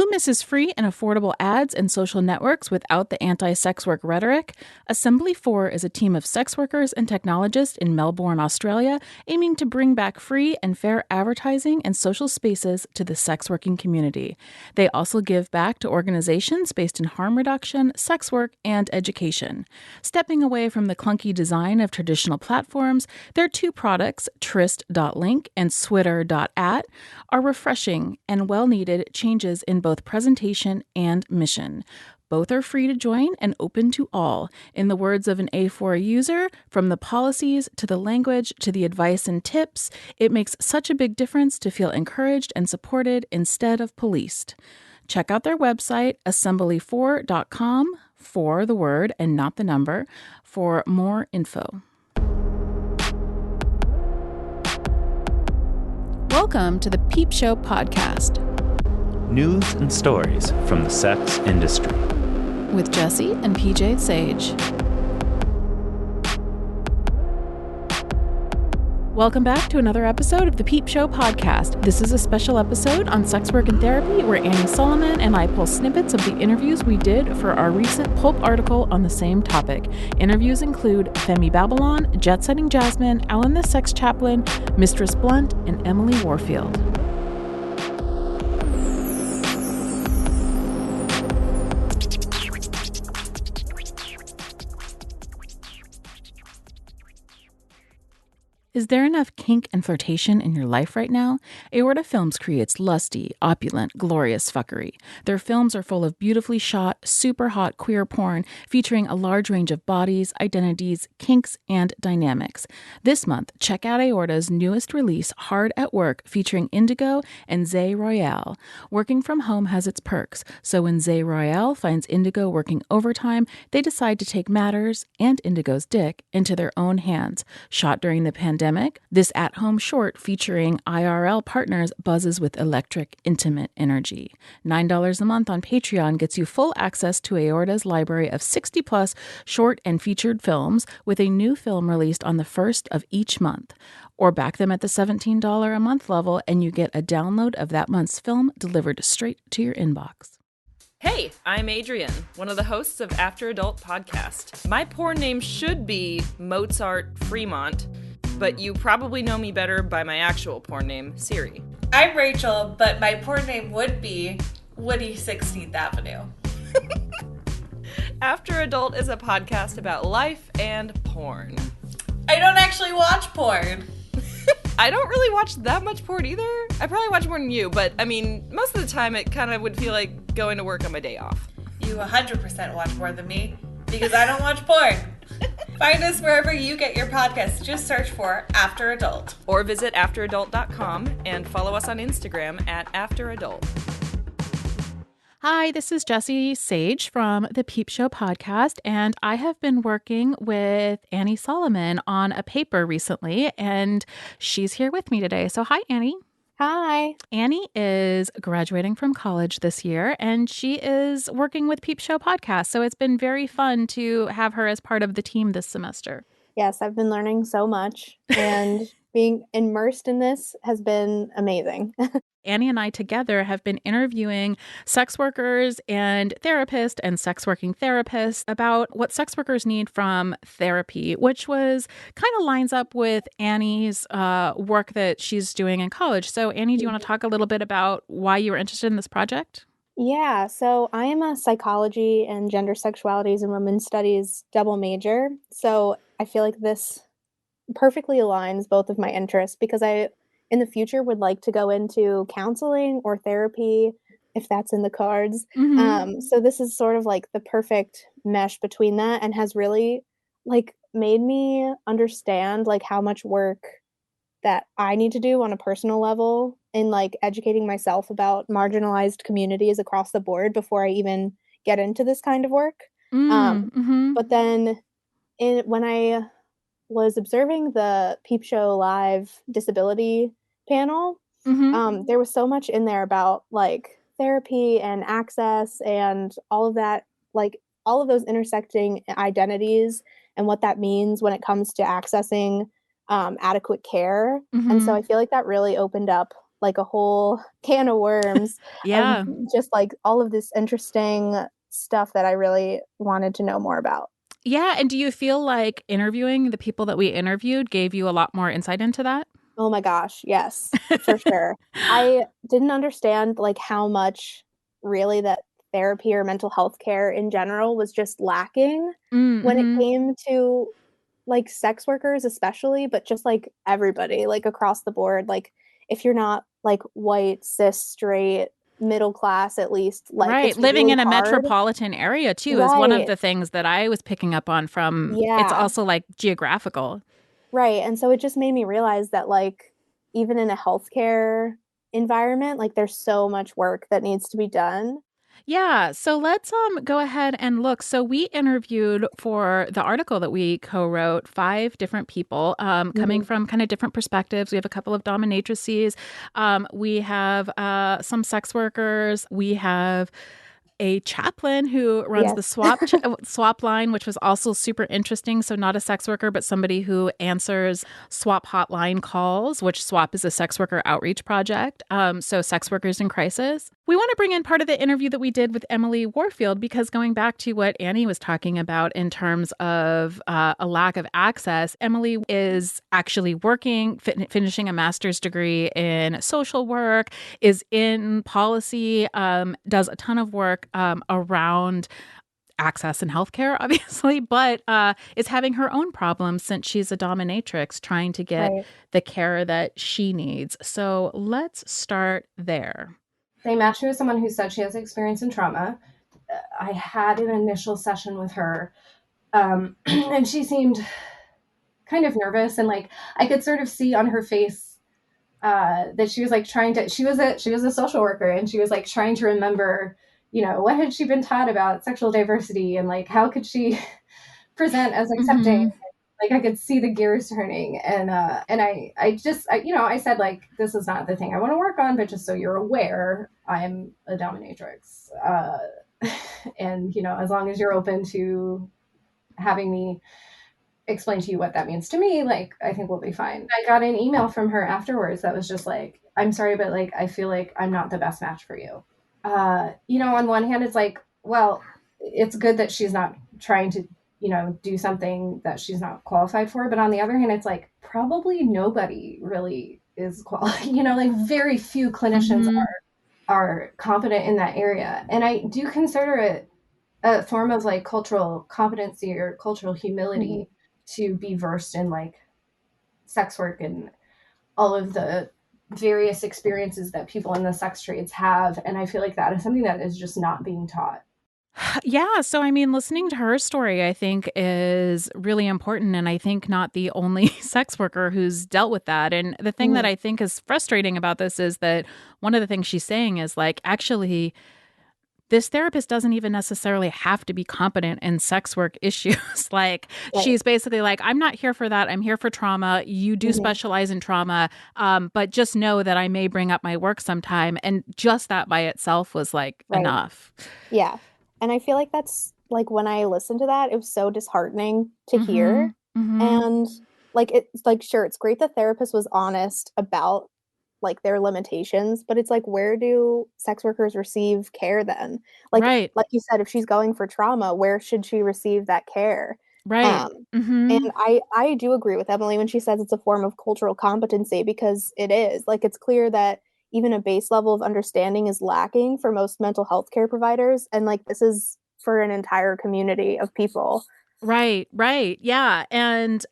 Who misses free and affordable ads and social networks without the anti-sex work rhetoric? Assembly 4 is a team of sex workers and technologists in Melbourne, Australia, aiming to bring back free and fair advertising and social spaces to the sex working community. They also give back to organizations based in harm reduction, sex work, and education. Stepping away from the clunky design of traditional platforms, their two products, Tryst.link and Switter.at, are refreshing and well-needed changes in both presentation and mission. Both are free to join and open to all. In the words of an A4 user, from the policies to the language to the advice and tips, it makes such a big difference to feel encouraged and supported instead of policed. Check out their website, assembly4.com, for the word and not the number, for more info. Welcome to the Peep Show podcast. News and stories from the sex industry. With Jesse and PJ Sage. Welcome back to another episode of the Peep Show podcast. This is a special episode on sex work and therapy where Annie Solomon and I pull snippets of the interviews we did for our recent Pulp article on the same topic. Interviews include Femi Babylon, Setting Jasmine, Alan the Sex Chaplain, Mistress Blunt, and Emily Warfield. Is there enough kink and flirtation in your life right now? Aorta Films creates lusty, opulent, glorious fuckery. Their films are full of beautifully shot, super hot queer porn featuring a large range of bodies, identities, kinks, and dynamics. This month, check out Aorta's newest release, Hard at Work, featuring Indigo and Zay Royale. Working from home has its perks, so when Zay Royale finds Indigo working overtime, they decide to take matters, and Indigo's dick, into their own hands. Shot during the pandemic, this at-home short featuring IRL partners buzzes with electric, intimate energy. $9 a month on Patreon gets you full access to Aorta's library of 60-plus short and featured films, with a new film released on the first of each month. Or back them at the $17 a month level, and you get a download of that month's film delivered straight to your inbox. Hey, I'm Adrian, one of the hosts of After Adult Podcast. My porn name should be Mozart Fremont, but you probably know me better by my actual porn name, Siri. I'm Rachel, but my porn name would be Woody 16th Avenue. After Adult is a podcast about life and porn. I don't actually watch porn. I don't really watch that much porn either. I probably watch more than you, but I mean, most of the time it kind of would feel like going to work on my day off. You 100% watch more than me, because I don't watch porn. Find us wherever you get your podcasts. Just search for After Adult. Or visit afteradult.com and follow us on Instagram at afteradult. Hi, this is Jessie Sage from the Peep Show podcast, and I have been working with Annie Solomon on a paper recently, and she's here with me today. So hi, Annie. Hi. Annie is graduating from college this year, and she is working with Peep Show podcast. So it's been very fun to have her as part of the team this semester. Yes, I've been learning so much, and being immersed in this has been amazing. Annie and I together have been interviewing sex workers and therapists and sex working therapists about what sex workers need from therapy, which was kind of lines up with Annie's work that she's doing in college. So Annie, do you want to talk a little bit about why you were interested in this project? Yeah, so I am a psychology and gender sexualities and women's studies double major. So I feel like this perfectly aligns both of my interests, because I, in the future, would like to go into counseling or therapy if that's in the cards. Mm-hmm. So this is sort of like the perfect mesh between that, and has really like made me understand like how much work that I need to do on a personal level in like educating myself about marginalized communities across the board before I even get into this kind of work. Mm-hmm. But then when I was observing the Peep Show Live disability panel, there was so much in there about like therapy and access and all of that, like all of those intersecting identities and what that means when it comes to accessing adequate care. And so I feel like that really opened up like a whole can of worms Yeah. of just like all of this interesting stuff that I really wanted to know more about. Yeah. And do you feel like interviewing the people that we interviewed gave you a lot more insight into that? Oh my gosh, yes, for sure. I didn't understand like how much really that therapy or mental health care in general was just lacking when it Mm-hmm. came to like sex workers especially, but just like everybody, like across the board. Like if you're not like white, cis, straight, middle class at least, like Right. it's Living really in a hard. metropolitan area, too, is one of Right. the things that I was picking up on from. It's Yeah. also like geographical. Right. And so it just made me realize that like even in a healthcare environment, like there's so much work that needs to be done. Yeah, so let's go ahead and look. So we interviewed for the article that we co-wrote 5 different people coming from kind of different perspectives. We have a couple of dominatrices. We have some sex workers. We have a chaplain who runs the Yes. swap line, which was also super interesting. So not a sex worker, but somebody who answers swap hotline calls, which SWAP is a sex worker outreach project. So sex workers in crisis. We want to bring in part of the interview that we did with Emily Warfield, because going back to what Annie was talking about in terms of a lack of access, Emily is actually working, finishing a master's degree in social work, is in policy, does a ton of work around access and healthcare, obviously, but is having her own problems since she's a dominatrix trying to get Right. the care that she needs. So let's start there. They matched me with someone who said she has experience in trauma. I had an initial session with her, and she seemed kind of nervous, and like I could sort of see on her face that she was like trying to. She was a social worker, and she was like trying to remember, what had she been taught about sexual diversity, and like how could she present as accepting. Mm-hmm. Like I could see the gears turning, and I said like, this is not the thing I want to work on, but just so you're aware, I'm a dominatrix, and as long as you're open to having me explain to you what that means to me, like I think we'll be fine. I got an email from her afterwards that was just like, I'm sorry, but like I feel like I'm not the best match for you. On one hand, it's like, well, it's good that she's not trying to do something that she's not qualified for. But on the other hand, it's like probably nobody really is qualified. Like very few clinicians are competent in that area. And I do consider it a form of like cultural competency or cultural humility to be versed in like sex work and all of the various experiences that people in the sex trades have. And I feel like that is something that is just not being taught. Yeah. So, I mean, listening to her story, I think is really important. And I think not the only sex worker who's dealt with that. And the thing that I think is frustrating about this is that one of the things she's saying is like, actually, this therapist doesn't even necessarily have to be competent in sex work issues. Like she's basically like, I'm not here for that. I'm here for trauma. You do specialize in trauma. But just know that I may bring up my work sometime. And just that by itself was like enough. Yeah. And I feel like that's like when I listened to that, it was so disheartening to hear. And like, it's like, sure, it's great the therapist was honest about like their limitations, but it's like, where do sex workers receive care then? Like, like you said, if she's going for trauma, where should she receive that care? Right. And I do agree with Emily when she says it's a form of cultural competency, because it is. Like, it's clear that even a base level of understanding is lacking for most mental health care providers. And like, this is for an entire community of people. Right. Yeah. And,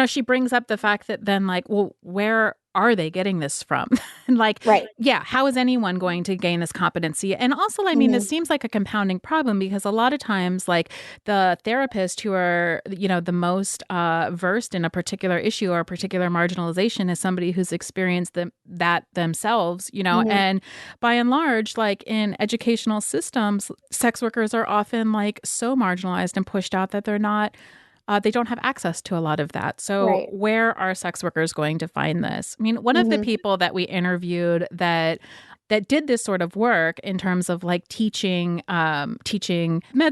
she brings up the fact that then like, well, where are they getting this from? And like, yeah, how is anyone going to gain this competency? And also, I mean, this seems like a compounding problem, because a lot of times, like the therapists who are, the most versed in a particular issue or a particular marginalization is somebody who's experienced that themselves, and by and large, like in educational systems, sex workers are often like so marginalized and pushed out that they're not they don't have access to a lot of that. So where are sex workers going to find this? I mean, one of the people that we interviewed that did this sort of work in terms of like teaching med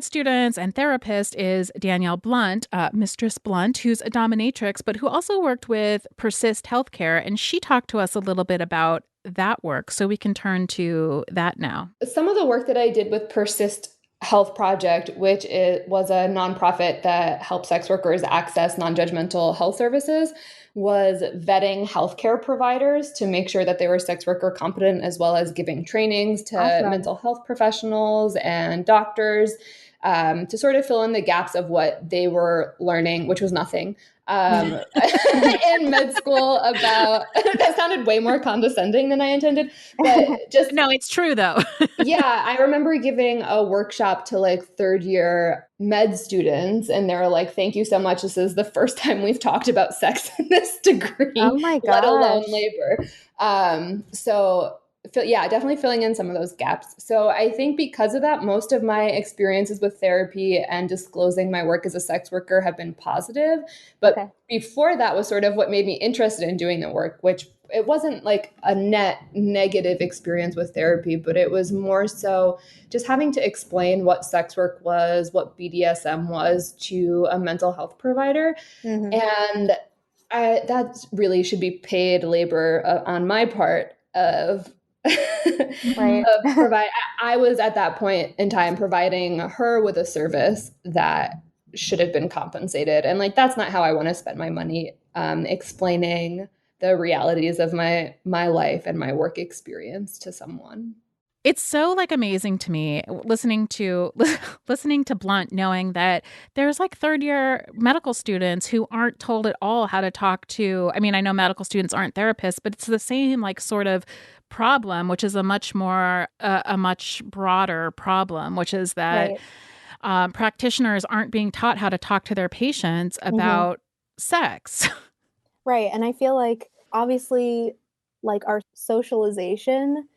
students and therapists is Danielle Blunt, Mistress Blunt, who's a dominatrix, but who also worked with Persist Healthcare. And she talked to us a little bit about that work so we can turn to that now. Some of the work that I did with Persist Health Project, which was a nonprofit that helps sex workers access non-judgmental health services, was vetting healthcare providers to make sure that they were sex worker competent, as well as giving trainings to mental health professionals and doctors to sort of fill in the gaps of what they were learning, which was nothing, in med school about, that sounded way more condescending than I intended, but just. No, it's true though. Yeah, I remember giving a workshop to like third year med students, and they were like, thank you so much. This is the first time we've talked about sex in this degree, Oh my gosh. let alone labor. So yeah, definitely filling in some of those gaps. So I think because of that, most of my experiences with therapy and disclosing my work as a sex worker have been positive. But before that was sort of what made me interested in doing the work, which it wasn't like a net negative experience with therapy, but it was more so just having to explain what sex work was, what BDSM was to a mental health provider. And that really should be paid labor on my part of I was at that point in time providing her with a service that should have been compensated. And like, that's not how I want to spend my money, explaining the realities of my life and my work experience to someone. It's so like amazing to me listening to Blunt, knowing that there's like third year medical students who aren't told at all how to talk to. I mean, I know medical students aren't therapists, but it's the same like sort of problem, which is a much broader problem, which is that practitioners aren't being taught how to talk to their patients about sex. Right. And I feel like obviously like our socialization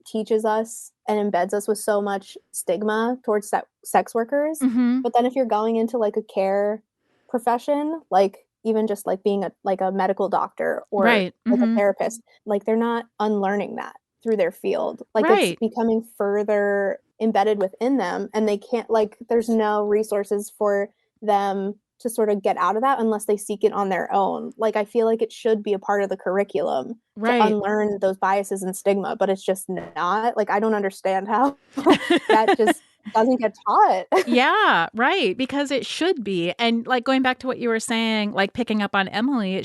teaches us and embeds us with so much stigma towards sex workers. But then if you're going into like a care profession, like even just like being a medical doctor or like a therapist, like they're not unlearning that through their field. Like it's becoming further embedded within them, and they can't, like, there's no resources for them to sort of get out of that unless they seek it on their own. Like, I feel like it should be a part of the curriculum to unlearn those biases and stigma, but it's just not. Like, I don't understand how that just doesn't get taught. Yeah, right. Because it should be. And like going back to what you were saying, like picking up on Emily,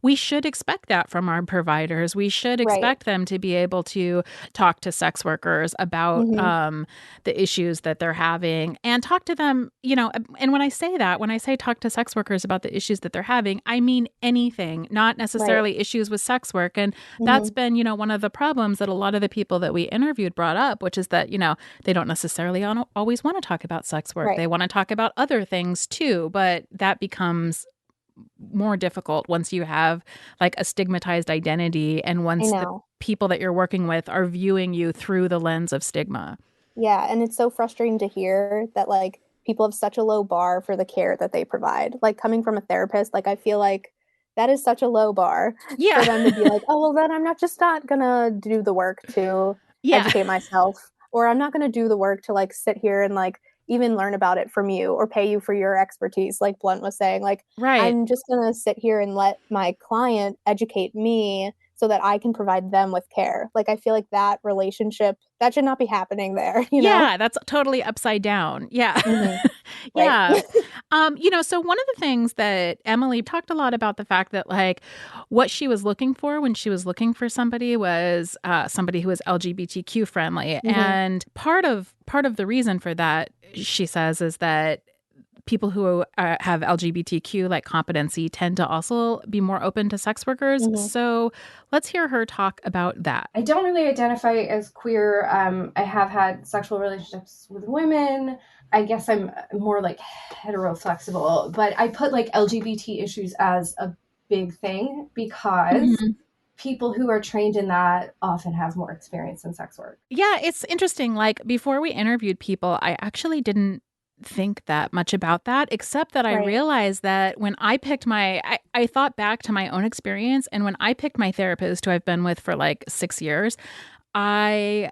we should expect that from our providers. We should expect them to be able to talk to sex workers about the issues that they're having and talk to them, you know. And when I say talk to sex workers about the issues that they're having, I mean anything, not necessarily issues with sex work. And that's been, you know, one of the problems that a lot of the people that we interviewed brought up, which is that, you know, they don't necessarily always want to talk about sex work. They want to talk about other things too, but that becomes more difficult once you have like a stigmatized identity and once the people that you're working with are viewing you through the lens of stigma. Yeah, and it's so frustrating to hear that like people have such a low bar for the care that they provide. Like coming from a therapist, like I feel like that is such a low bar for them to be like, oh, well, then I'm not gonna do the work to educate myself. Or I'm not going to do the work to like sit here and like even learn about it from you or pay you for your expertise. Like Blunt was saying, like, I'm just going to sit here and let my client educate me so that I can provide them with care. Like, I feel like that relationship, that should not be happening there. You know? Yeah, that's totally upside down. Yeah. Yeah. You know, so one of the things that Emily talked a lot about the fact that like what she was looking for when she was looking for somebody was somebody who was LGBTQ friendly. And part of the reason for that, she says, is that people who have LGBTQ like competency tend to also be more open to sex workers. So let's hear her talk about that. I don't really identify as queer. I have had sexual relationships with women. I guess I'm more like hetero-flexible, but I put like LGBT issues as a big thing because people who are trained in that often have more experience in sex work. Yeah, it's interesting. Like before we interviewed people, I actually didn't think that much about that, except that I realized that when I picked I thought back to my own experience, and when I picked my therapist, who I've been with for like 6 years, I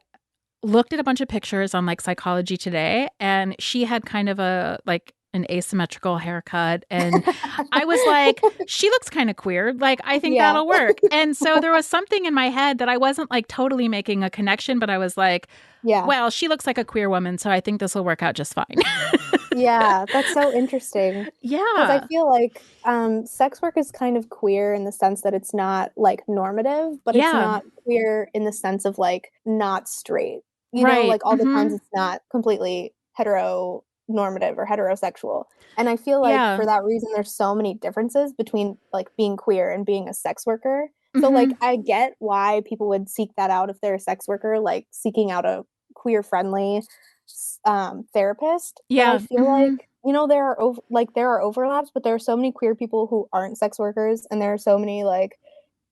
looked at a bunch of pictures on like Psychology Today, and she had kind of a like an asymmetrical haircut. And I was like, she looks kind of queer. Like, I think that'll work. And so there was something in my head that I wasn't like totally making a connection, but I was like, well, she looks like a queer woman, so I think this will work out just fine. Yeah, that's so interesting. Yeah. Because I feel like sex work is kind of queer in the sense that it's not like normative, but it's not queer in the sense of like not straight. You know, like all the times it's not completely heteronormative or heterosexual. And I feel like for that reason, there's so many differences between like being queer and being a sex worker. So like I get why people would seek that out if they're a sex worker, like seeking out a queer friendly therapist. But I feel like, you know, there are overlaps, but there are so many queer people who aren't sex workers, and there are so many like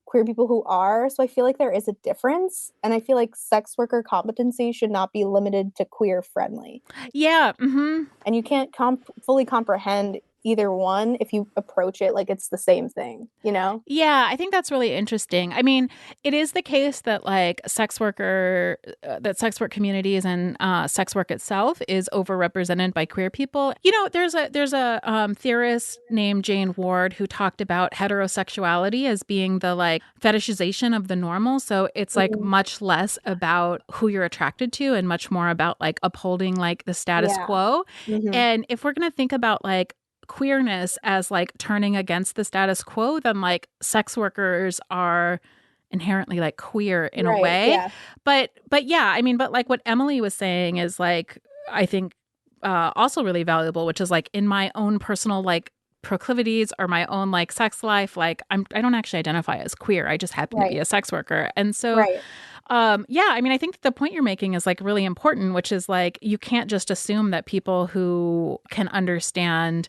queer people who are. So I feel like there is a difference, and I feel like sex worker competency should not be limited to queer friendly. Yeah. And you can't fully comprehend either one if you approach it like it's the same thing, you know? Yeah, I think that's really interesting. I mean, it is the case that like sex work communities and sex work itself is overrepresented by queer people. You know, there's a theorist named Jane Ward who talked about heterosexuality as being the like fetishization of the normal. So it's like much less about who you're attracted to and much more about like upholding like the status quo. And if we're going to think about like queerness as like turning against the status quo, then like sex workers are inherently like queer in a way. But yeah, I mean, but like what Emily was saying is like, I think also really valuable, which is like in my own personal like proclivities or my own like sex life, like I don't actually identify as queer. I just happen to be a sex worker. And so yeah, I mean, I think the point you're making is like really important, which is like you can't just assume that people who can understand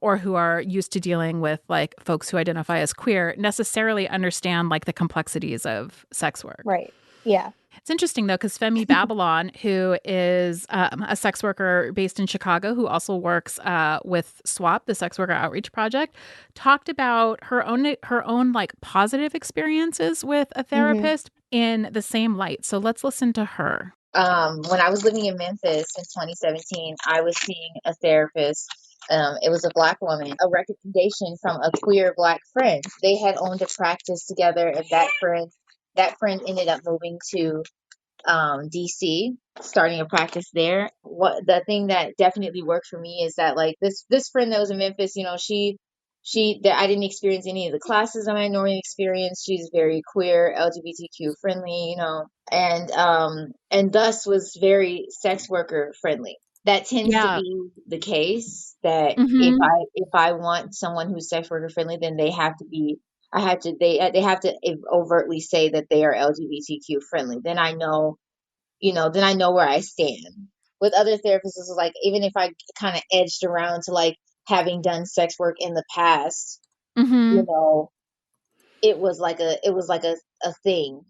or who are used to dealing with like folks who identify as queer necessarily understand like the complexities of sex work. Right. Yeah. It's interesting, though, because Femi Babylon, who is a sex worker based in Chicago, who also works with SWAP, the Sex Worker Outreach Project, talked about her own like positive experiences with a therapist in the same light. So let's listen to her. When I was living in Memphis in 2017, I was seeing a therapist. It was a Black woman, a recommendation from a queer Black friend. They had owned a practice together, and that friend ended up moving to DC, starting a practice there. What the thing that definitely worked for me is that like this friend that was in Memphis, you know, I didn't experience any of the classes I normally experience. She's very queer, LGBTQ friendly, you know, and thus was very sex worker friendly. That tends to be the case, that if I want someone who's sex worker friendly, then they have to overtly say that they are LGBTQ friendly. Then I know where I stand. With other therapists, it's like, even if I kind of edged around to like having done sex work in the past, you know, it was like a thing.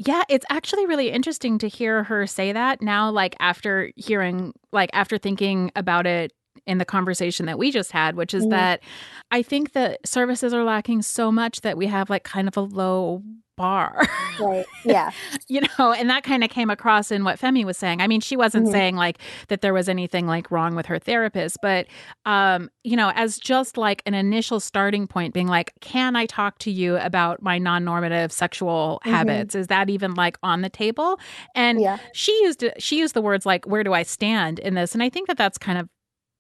Yeah, it's actually really interesting to hear her say that now, like after thinking about it in the conversation that we just had, which is that I think that services are lacking so much that we have like kind of a low bar. Right. Yeah. You know, and that kind of came across in what Femi was saying. I mean, she wasn't saying like that there was anything like wrong with her therapist, but, you know, as just like an initial starting point being like, can I talk to you about my non-normative sexual habits? Is that even like on the table? And she used the words like, where do I stand in this? And I think that that's kind of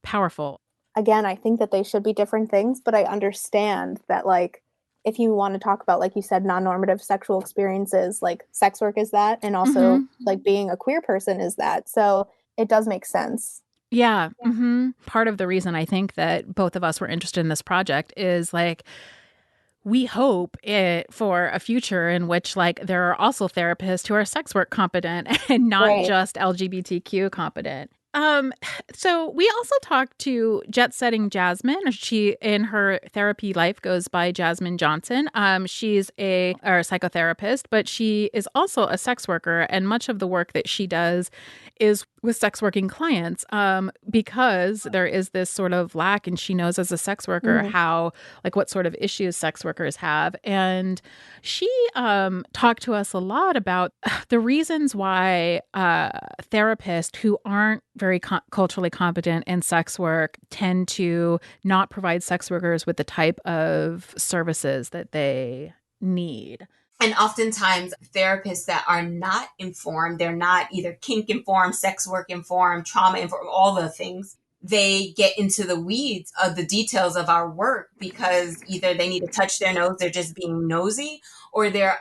powerful. Again, I think that they should be different things, but I understand that like, if you want to talk about, like you said, non-normative sexual experiences, like sex work is that, and also like being a queer person is that. So it does make sense. Yeah. Part of the reason I think that both of us were interested in this project is like, we hope for a future in which like there are also therapists who are sex work competent and not just LGBTQ competent. So we also talked to Setting Jasmine. She, in her therapy life, goes by Jasmine Johnson. She's a psychotherapist, but she is also a sex worker. And much of the work that she does is with sex working clients, because there is this sort of lack, and she knows as a sex worker how, like, what sort of issues sex workers have. And she talked to us a lot about the reasons why therapists who aren't very culturally competent in sex work tend to not provide sex workers with the type of services that they need. And oftentimes therapists that are not informed, they're not either kink informed, sex work informed, trauma informed, all the things. They get into the weeds of the details of our work because either they need to touch their nose, they're just being nosy, or they're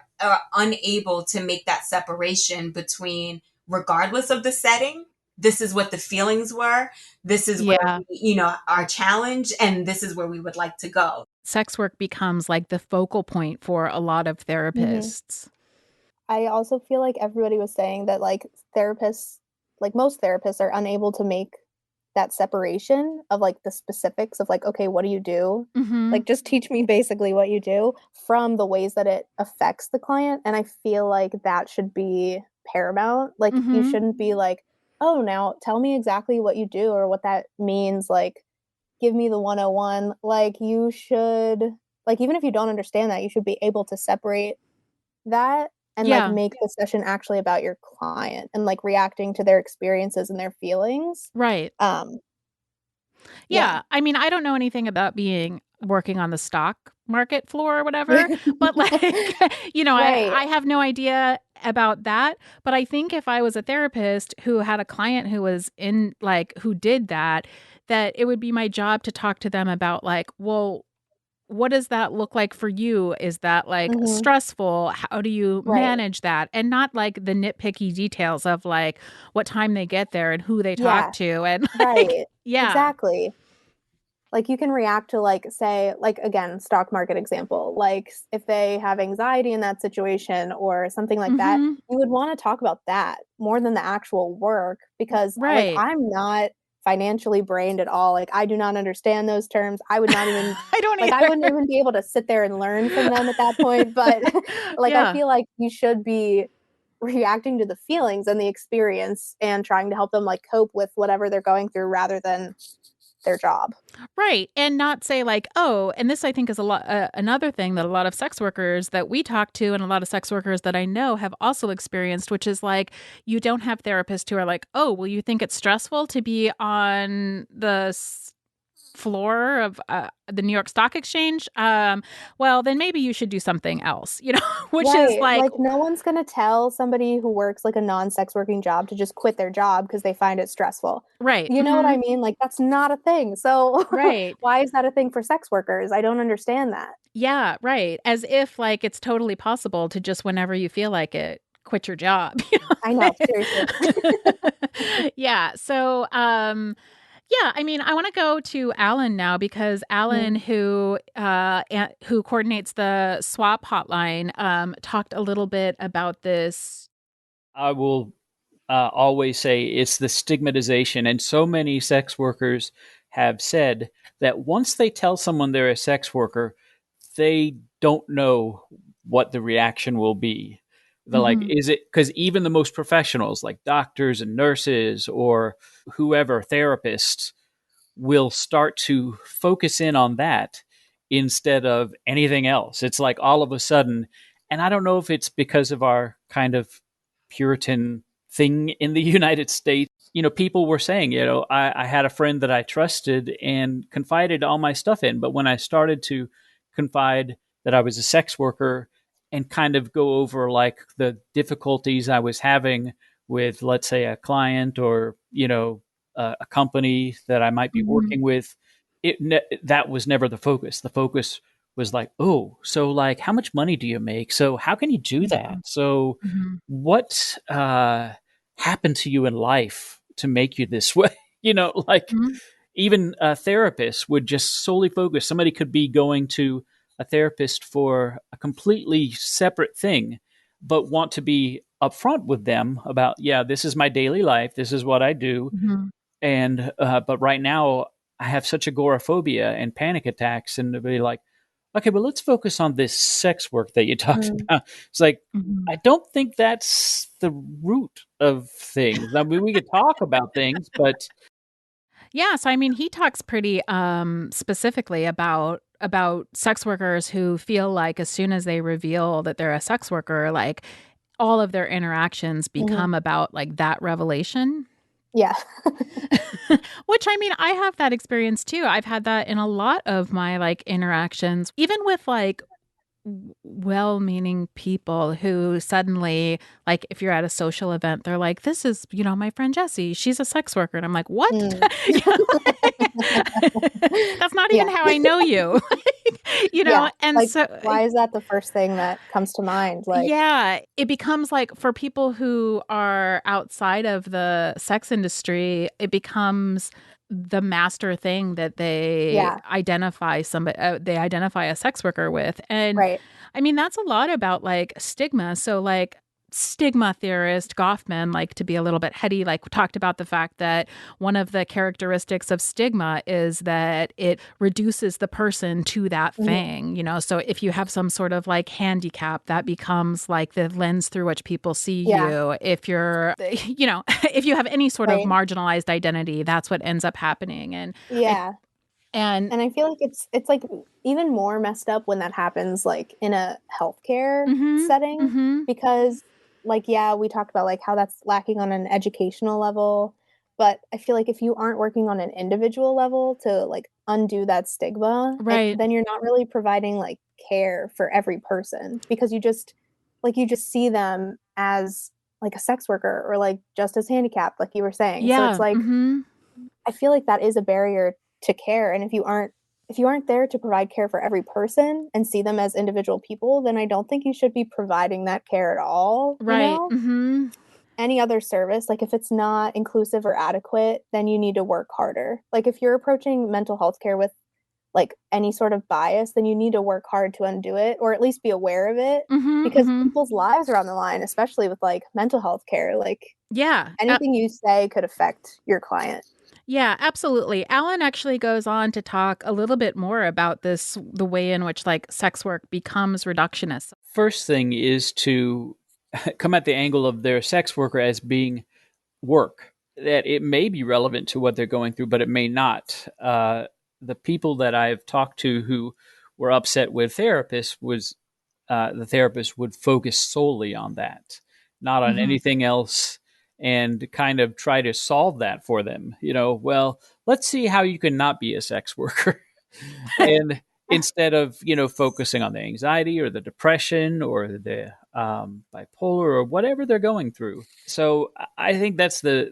unable to make that separation between, regardless of the setting, this is what the feelings were, this is where our challenge, and this is where we would like to go. Sex work becomes like the focal point for a lot of therapists. I also feel like everybody was saying that, like, therapists, like most therapists, are unable to make that separation of, like, the specifics of, like, okay, what do you do? Like, just teach me basically what you do, from the ways that it affects the client. And I feel like that should be paramount. Like, you shouldn't be like, oh, now tell me exactly what you do or what that means. Like, give me the 101. Like, you should, like, even if you don't understand that, you should be able to separate that and like make the session actually about your client and like reacting to their experiences and their feelings. Right. Yeah. I mean, I don't know anything about working on the stock market floor or whatever, but like, I have no idea about that. But I think if I was a therapist who had a client who was who did that it would be my job to talk to them about, like, well, what does that look like for you? Is that like stressful? How do you manage that? And not like the nitpicky details of like what time they get there and who they talk to. And exactly. Like, you can react to, like, say, like, again, stock market example, like if they have anxiety in that situation or something like that, you would want to talk about that more than the actual work, because like, I'm not financially brained at all. Like, I do not understand those terms. I would not even I wouldn't even be able to sit there and learn from them at that point. But like, I feel like you should be reacting to the feelings and the experience and trying to help them like cope with whatever they're going through rather than their job. Right. And not say like, oh, and this I think is a lot another thing that a lot of sex workers that we talk to and a lot of sex workers that I know have also experienced, which is like, you don't have therapists who are like, oh, well, you think it's stressful to be on the floor of the New York Stock Exchange? Well, then maybe you should do something else, which is like no one's going to tell somebody who works like a non-sex working job to just quit their job because they find it stressful. Right. You know what I mean? Like, that's not a thing. So why is that a thing for sex workers? I don't understand that. Yeah, right. As if like it's totally possible to just, whenever you feel like it, quit your job. I know, seriously. Yeah. So, yeah, I mean, I want to go to Alan now, because Alan, who coordinates the swap hotline, talked a little bit about this. I will always say it's the stigmatization, and so many sex workers have said that once they tell someone they're a sex worker, they don't know what the reaction will be. They're like, is it, because even the most professionals like doctors and nurses or whoever, therapists, will start to focus in on that instead of anything else. It's like all of a sudden, and I don't know if it's because of our kind of Puritan thing in the United States. People were saying, I had a friend that I trusted and confided all my stuff in. But when I started to confide that I was a sex worker and kind of go over like the difficulties I was having with, let's say, a client or, a company that I might be working with, that was never the focus. The focus was like, oh, so like, how much money do you make? So how can you do that? So what happened to you in life to make you this way? Even a therapist would just solely focus. Somebody could be going to a therapist for a completely separate thing, but want to be upfront with them about, this is my daily life. This is what I do. And, but right now I have such agoraphobia and panic attacks, and to be like, okay, well, let's focus on this sex work that you talked Mm. about. It's like, Mhm. I don't think that's the root of things. I mean, we could talk about things, but Yeah, so I mean, he talks pretty specifically about sex workers who feel like as soon as they reveal that they're a sex worker, like all of their interactions become about like that revelation. Yeah. Which I mean, I have that experience too. I've had that in a lot of my like interactions, even with like well-meaning people who suddenly, like if you're at a social event, they're like, this is, my friend Jessie, she's a sex worker. And I'm like, what? Mm. That's not even Yeah. how I know you. Yeah. And Like, so why is that the first thing that comes to mind? Like, yeah, it becomes like for people who are outside of the sex industry, it becomes the master thing that they yeah, identify they identify a sex worker with. And right. I mean, that's a lot about like stigma. So like stigma theorist Goffman, like to be a little bit heady, like talked about the fact that one of the characteristics of stigma is that it reduces the person to that thing, so if you have some sort of like handicap, that becomes like the lens through which people see Yeah. you. If you're if you have any sort of Right. marginalized identity, that's what ends up happening. Yeah. And I feel like it's like even more messed up when that happens like in a healthcare setting because like yeah, we talked about like how that's lacking on an educational level, but I feel like if you aren't working on an individual level to like undo that stigma, right. then you're not really providing like care for every person because you just see them as like a sex worker or like just as handicapped like you were saying. So it's Yeah. like I feel like that is a barrier to care, and if you aren't there to provide care for every person and see them as individual people, then I don't think you should be providing that care at all, Right. Any other service, like if it's not inclusive or adequate, then you need to work harder. Like if you're approaching mental health care with like any sort of bias, then you need to work hard to undo it or at least be aware of it because people's lives are on the line, especially with like mental health care. Like Yeah. anything you say could affect your client. Yeah, absolutely. Alan actually goes on to talk a little bit more about the way in which like sex work becomes reductionist. first thing is to come at the angle of their sex worker as being work. That it may be relevant to what they're going through, but it may not. The people that I've talked to who were upset with therapists was the therapist would focus solely on that, not on anything else, and kind of try to solve that for them. Well, let's see how you can not be a sex worker. And instead of, focusing on the anxiety or the depression or the bipolar or whatever they're going through. So I think that's the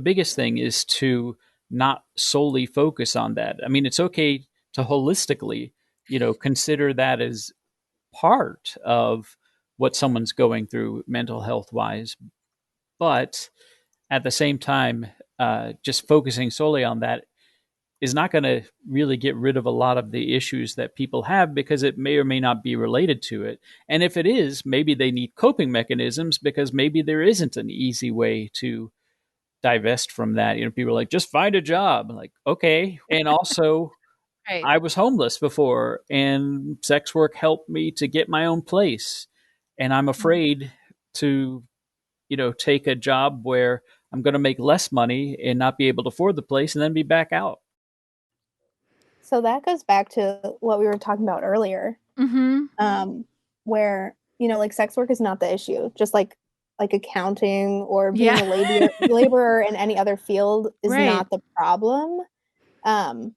biggest thing is to not solely focus on that. I mean, it's okay to holistically, consider that as part of what someone's going through mental health wise. But at the same time, just focusing solely on that is not going to really get rid of a lot of the issues that people have because it may or may not be related to it. And if it is, maybe they need coping mechanisms because maybe there isn't an easy way to divest from that. People are like, just find a job. I'm like, okay. And also, Right. I was homeless before, and sex work helped me to get my own place. And I'm afraid to, take a job where I'm going to make less money and not be able to afford the place and then be back out. So that goes back to what we were talking about earlier, where like sex work is not the issue. Just like accounting or being Yeah. a laborer in any other field is Right. not the problem. And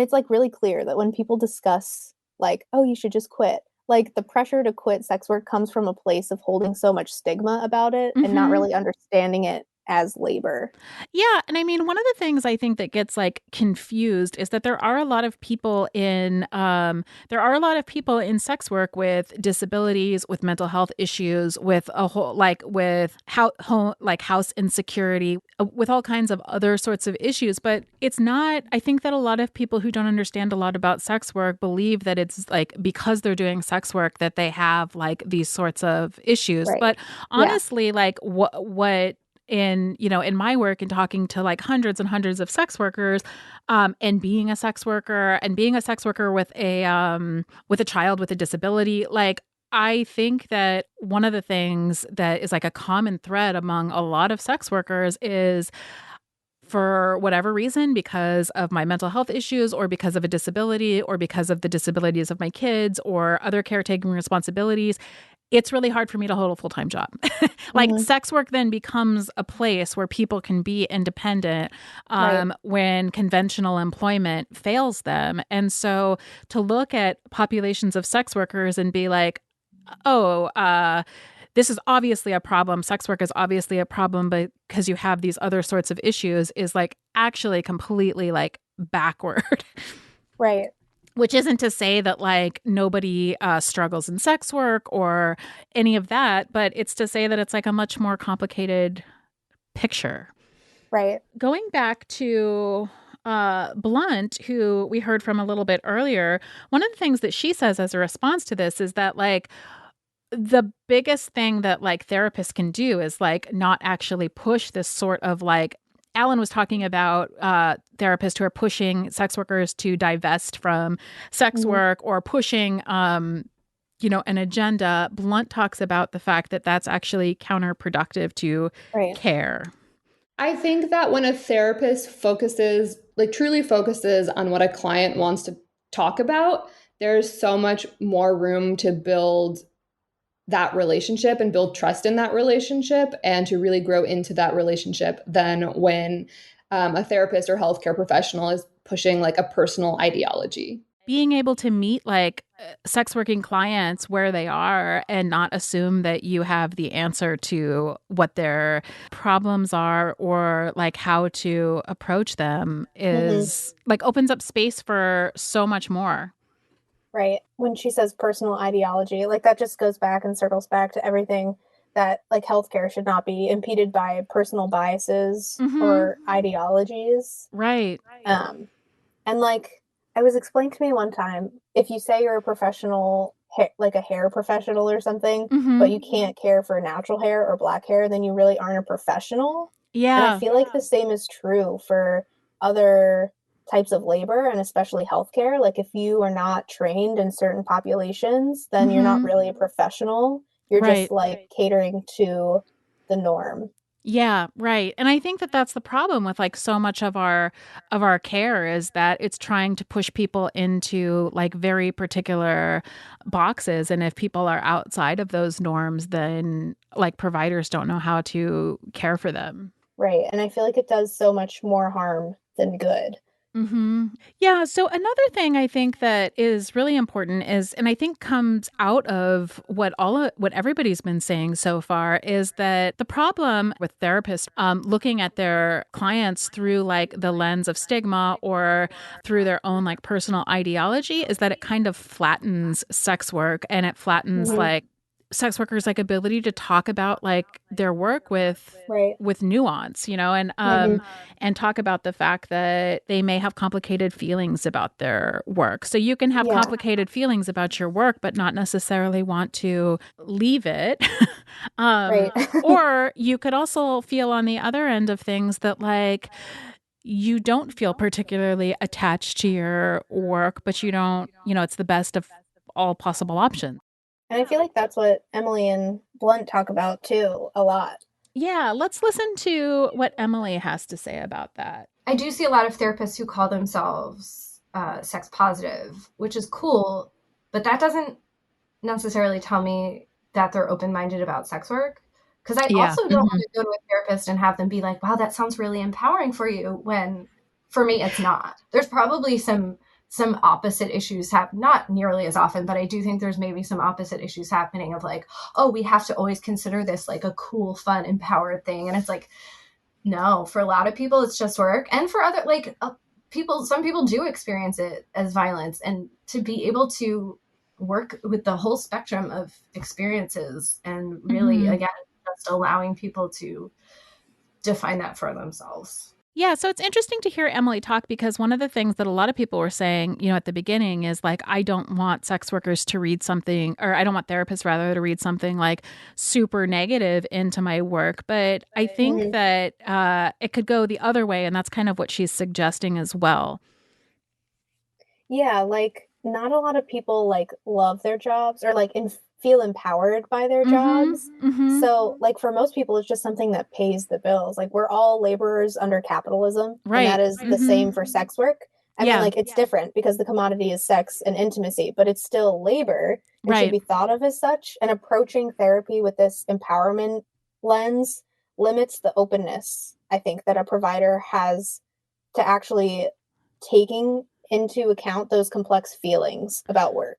it's like really clear that when people discuss like, oh, you should just quit, like the pressure to quit sex work comes from a place of holding so much stigma about it and not really understanding it as labor. Yeah, and I mean, one of the things I think that gets like confused is that there are a lot of people in sex work with disabilities, with mental health issues, with a whole with house insecurity, with all kinds of other sorts of issues. But it's not. I think that a lot of people who don't understand a lot about sex work believe that it's like because they're doing sex work that they have like these sorts of issues. Right. But honestly, like what in my work and talking to like hundreds and hundreds of sex workers, and being a sex worker with a child with a disability, like I think that one of the things that is like a common thread among a lot of sex workers is, for whatever reason, because of my mental health issues or because of a disability or because of the disabilities of my kids or other caretaking responsibilities, it's really hard for me to hold a full-time job. Like sex work then becomes a place where people can be independent when conventional employment fails them. And so to look at populations of sex workers and be like, this is obviously a problem. Sex work is obviously a problem, but because you have these other sorts of issues is like actually completely like backward. Right. Which isn't to say that like nobody struggles in sex work or any of that, but it's to say that it's like a much more complicated picture. Right. Going back to Blunt, who we heard from a little bit earlier, one of the things that she says as a response to this is that like the biggest thing that like therapists can do is like not actually push this sort of like, Alan was talking about therapists who are pushing sex workers to divest from sex work or pushing, an agenda. Blunt talks about the fact that that's actually counterproductive to care. I think that when a therapist truly focuses on what a client wants to talk about, there's so much more room to build that relationship and build trust in that relationship and to really grow into that relationship than when a therapist or healthcare professional is pushing like a personal ideology. Being able to meet like sex working clients where they are and not assume that you have the answer to what their problems are or like how to approach them is like opens up space for so much more. Right. When she says personal ideology, like that just goes back and circles back to everything that like healthcare should not be impeded by personal biases or ideologies. Right. And like it was explained to me one time, if you say you're a professional, like a hair professional or something, but you can't care for natural hair or black hair, then you really aren't a professional. Yeah. And I feel like the same is true for other types of labor and especially healthcare. Like if you are not trained in certain populations, then you're not really a professional. You're just like catering to the norm. Yeah, right. And I think that that's the problem with like so much of our care is that it's trying to push people into like very particular boxes, and if people are outside of those norms, then like providers don't know how to care for them. Right. And I feel like it does so much more harm than good. Yeah. So another thing I think that is really important is, and I think comes out of what everybody's been saying so far, is that the problem with therapists looking at their clients through like the lens of stigma or through their own like personal ideology is that it kind of flattens sex work and it flattens like sex workers' like ability to talk about like their work with nuance, and talk about the fact that they may have complicated feelings about their work. So you can have complicated feelings about your work, but not necessarily want to leave it. Or you could also feel on the other end of things that like you don't feel particularly attached to your work, but you don't, it's the best of all possible options. And I feel like that's what Emily and Blunt talk about too, a lot. Yeah, let's listen to what Emily has to say about that. I do see a lot of therapists who call themselves sex positive, which is cool, but that doesn't necessarily tell me that they're open-minded about sex work. Because I also don't want to go to a therapist and have them be like, wow, that sounds really empowering for you, when for me it's not. There's probably some opposite issues not nearly as often, but I do think there's maybe some opposite issues happening of like, oh, we have to always consider this like a cool, fun, empowered thing. And it's like, no, for a lot of people, it's just work. And for other some people do experience it as violence, and to be able to work with the whole spectrum of experiences and really, again, just allowing people to define that for themselves. Yeah, so it's interesting to hear Emily talk because one of the things that a lot of people were saying, at the beginning is like, I don't want sex workers to read something, or I don't want therapists rather to read something like super negative into my work. But I think that it could go the other way, and that's kind of what she's suggesting as well. Yeah, like not a lot of people like love their jobs or like feel empowered by their jobs. So, like for most people, it's just something that pays the bills. Like we're all laborers under capitalism, and that Right. is the same for sex work. I mean, Yeah. like it's different because the commodity is sex and intimacy, but it's still labor and should Right. be thought of as such. And approaching therapy with this empowerment lens limits the openness, I think, that a provider has to actually taking into account those complex feelings about work.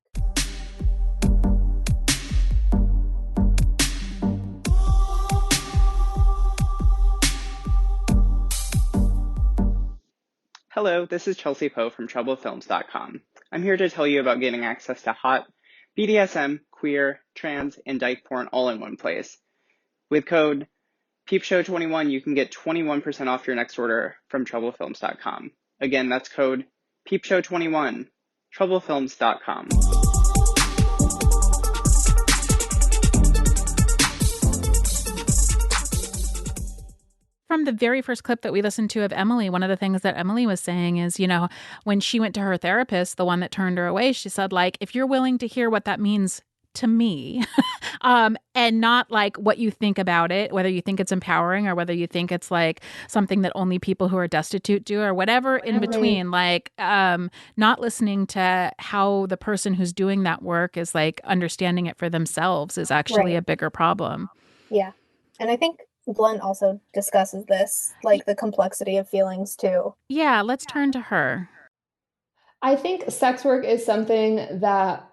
Hello, this is Chelsea Poe from TroubledFilms.com. I'm here to tell you about getting access to hot BDSM, queer, trans, and dyke porn all in one place. With code PEEPSHOW21, you can get 21% off your next order from TroubleFilms.com. Again, that's code PEEPSHOW21, TroubleFilms.com. From the very first clip that we listened to of Emily, one of the things that Emily was saying is, when she went to her therapist, the one that turned her away, she said, like, if you're willing to hear what that means to me, and not like what you think about it, whether you think it's empowering or whether you think it's like something that only people who are destitute do or whatever in between, like, not listening to how the person who's doing that work is like understanding it for themselves is actually a bigger problem. Yeah. And I think Blunt also discusses this, like the complexity of feelings too. Yeah, let's turn to her. I think sex work is something that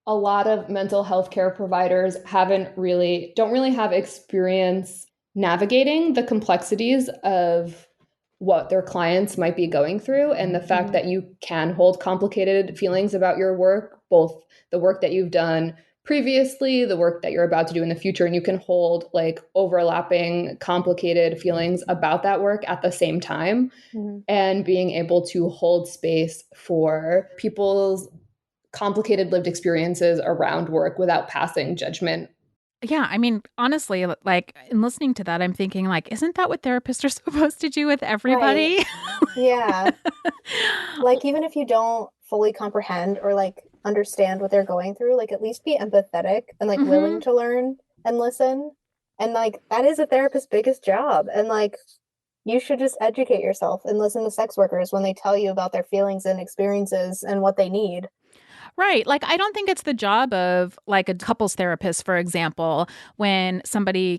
a lot of mental health care providers don't really have experience navigating the complexities of what their clients might be going through, and the fact that you can hold complicated feelings about your work, both the work that you've done previously, the work that you're about to do in the future, and you can hold like overlapping complicated feelings about that work at the same time, and being able to hold space for people's complicated lived experiences around work without passing judgment. Yeah, I mean, honestly, like in listening to that, I'm thinking like, isn't that what therapists are supposed to do with everybody? Right. Yeah. Like even if you don't fully comprehend or like understand what they're going through, like at least be empathetic and like willing to learn and listen. And like that is a therapist's biggest job. And like you should just educate yourself and listen to sex workers when they tell you about their feelings and experiences and what they need. Right. Like, I don't think it's the job of like a couples therapist, for example, when a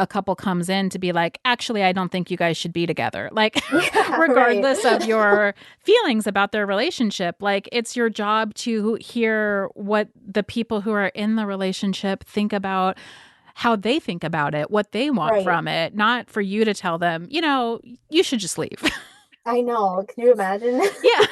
couple comes in to be like, actually, I don't think you guys should be together. Like, regardless of your feelings about their relationship, like it's your job to hear what the people who are in the relationship think about, how they think about it, what they want from it, not for you to tell them, you should just leave. I know. Can you imagine? Yeah.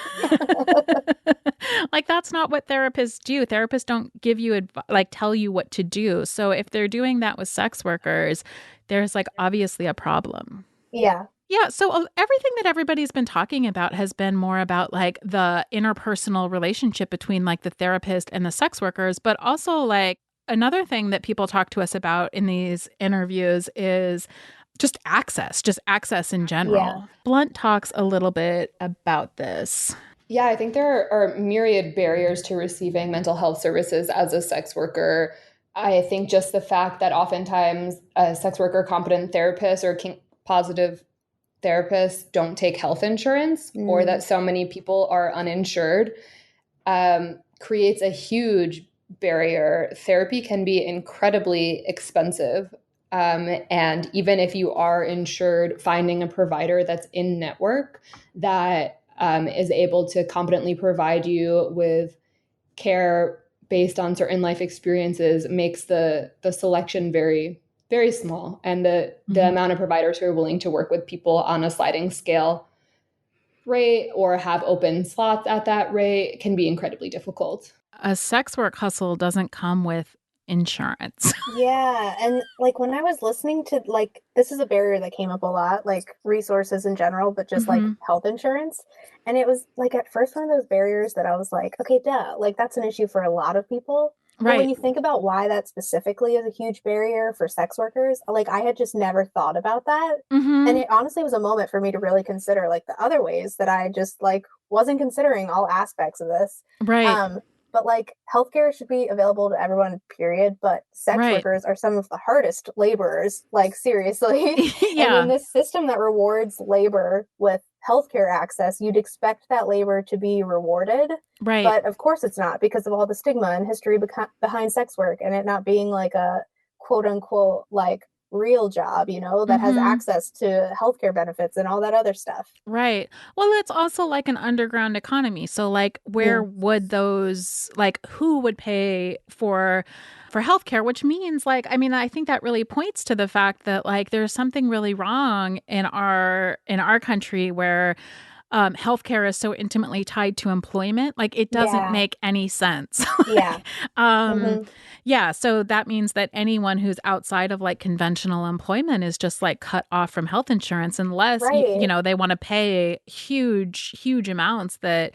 Like that's not what therapists do. Therapists don't give you tell you what to do. So if they're doing that with sex workers, there's like obviously a problem. Yeah. Yeah. So everything that everybody's been talking about has been more about like the interpersonal relationship between like the therapist and the sex workers, but also like another thing that people talk to us about in these interviews is just access in general. Yeah. Blunt talks a little bit about this. Yeah, I think there are myriad barriers to receiving mental health services as a sex worker. I think just the fact that oftentimes a sex worker, competent therapist, or kink positive therapists don't take health insurance, or that so many people are uninsured, creates a huge barrier. Therapy can be incredibly expensive. And even if you are insured, finding a provider that's in network that is able to competently provide you with care based on certain life experiences makes the selection very, very small. And the amount of providers who are willing to work with people on a sliding scale rate or have open slots at that rate can be incredibly difficult. A sex work hustle doesn't come with insurance. Yeah, and like when I was listening to like this is a barrier that came up a lot, like resources in general, but just like health insurance. And it was like at first one of those barriers that I was like, okay, duh, like that's an issue for a lot of people. But when Right. you think about why that specifically is a huge barrier for sex workers, like I had just never thought about that. And it honestly was a moment for me to really consider like the other ways that I just like wasn't considering all aspects of this. Right. But like healthcare should be available to everyone, period. But sex Right. workers are some of the hardest laborers, like seriously. And Yeah. in this system that rewards labor with healthcare access, you'd expect that labor to be rewarded. Right. But of course it's not because of all the stigma and history behind sex work and it not being like a quote unquote like real job, you know, that has access to healthcare benefits and all that other stuff. Right. Well, it's also like an underground economy. So like where would those like who would pay for healthcare, which means like I mean I think that really points to the fact that like there's something really wrong in our country where healthcare is so intimately tied to employment. Like it doesn't make any sense. Yeah. So that means that anyone who's outside of like conventional employment is just like cut off from health insurance unless, you know, they want to pay huge amounts that,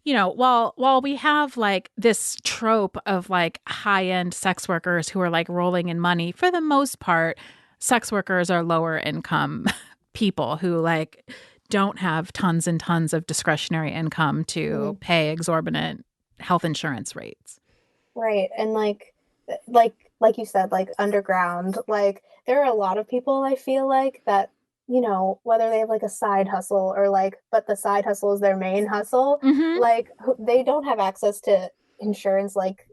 you know, while we have like this trope of like high end sex workers who are like rolling in money, for the most part, sex workers are lower income people who like don't have tons and tons of discretionary income to pay exorbitant health insurance rates. Right. And like you said, like underground, like there are a lot of people I feel like that, you know, whether they have like a side hustle or like, but the side hustle is their main hustle, like they don't have access to insurance like